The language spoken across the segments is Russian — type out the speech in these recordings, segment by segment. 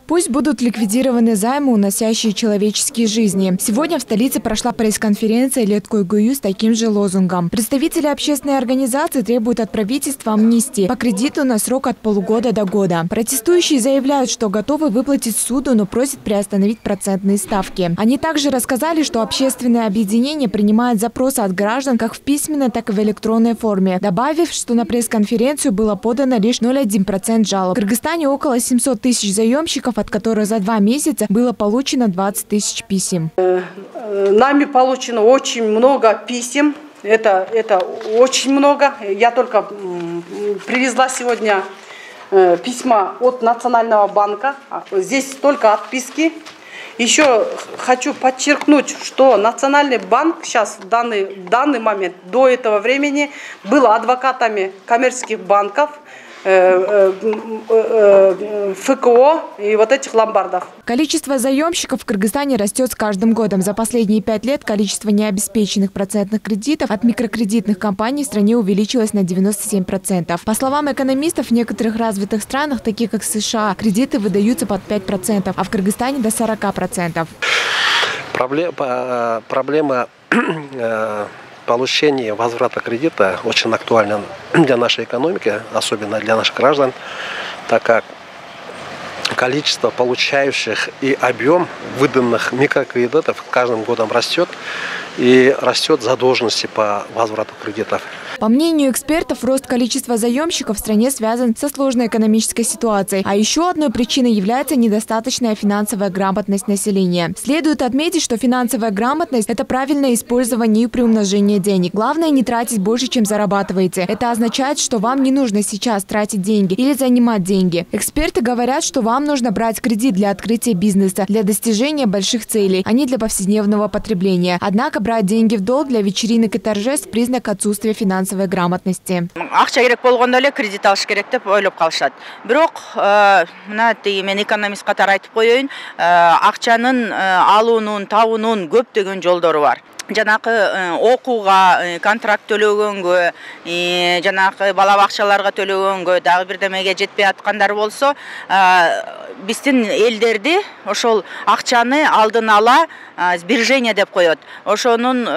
Пусть будут ликвидированы займы, уносящие человеческие жизни. Сегодня в столице прошла пресс-конференция Леткой-Гую с таким же лозунгом. Представители общественной организации требуют от правительства амнистии по кредиту на срок от полугода до года. Протестующие заявляют, что готовы выплатить суду, но просят приостановить процентные ставки. Они также рассказали, что общественное объединение принимает запросы от граждан как в письменной, так и в электронной форме, добавив, что на пресс-конференцию было подано лишь 0,1% жалоб. В Кыргызстане около 700 тысяч заемщиков, от которых за 2 месяца было получено 20 тысяч писем. Нами получено очень много писем. Это очень много. Я только привезла сегодня письма от Национального банка. Здесь только отписки. Еще хочу подчеркнуть, что Национальный банк сейчас в данный момент, до этого времени, был адвокатами коммерческих банков, ФКО и вот этих ломбардов. Количество заемщиков в Кыргызстане растет с каждым годом. За последние 5 лет количество необеспеченных процентных кредитов от микрокредитных компаний в стране увеличилось на 97%. По словам экономистов, в некоторых развитых странах, таких как США, кредиты выдаются под 5%, а в Кыргызстане до 40%. Проблема получения возврата кредита очень актуальна для нашей экономики, особенно для наших граждан, так как количество получающих и объем выданных микрокредитов каждым годом растет, и растет задолженности по возврату кредитов. По мнению экспертов, рост количества заемщиков в стране связан со сложной экономической ситуацией. А еще одной причиной является недостаточная финансовая грамотность населения. Следует отметить, что финансовая грамотность – это правильное использование и приумножение денег. Главное – не тратить больше, чем зарабатываете. Это означает, что вам не нужно сейчас тратить деньги или занимать деньги. Эксперты говорят, что вам нужно брать кредит для открытия бизнеса, для достижения больших целей, а не для повседневного потребления. Однако брать деньги в долг для вечеринок и торжеств – признак отсутствия финансовой грамотности. Акча керек болгондо эле кредит алыш керек деп ойлоп калышат. Бирок мына мен экономист катары айтып коеюн, акчанын алуунун, табуунун көптөгөн жолдору бар. Жанакы окууга контракт төлөгөнгө, жанакы бала бакчаларга төлөгөнгө, дагы бирдемеге жетпей аткандар болсо, биздин элдерди ошол акчаны алдын ала сбережение деп коет. Ошонун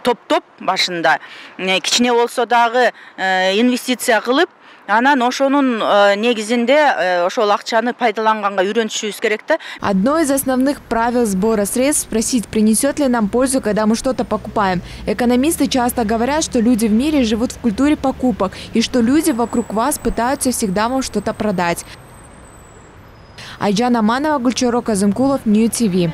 топ-топ башында кичине болсо дагы инвестиция кылып, анан ошонун негизинде ошол акчаны пайдаланганга үйрөнүшүбүз керек да. Одно из основных правил сбора средств – спросить, принесет ли нам пользу, когда мы что-то покупаем. Экономисты часто говорят, что люди в мире живут в культуре покупок и что люди вокруг вас пытаются всегда вам что-то продать. Айджан Аманова, Гульчоро Казымкулов, Нью ТВ.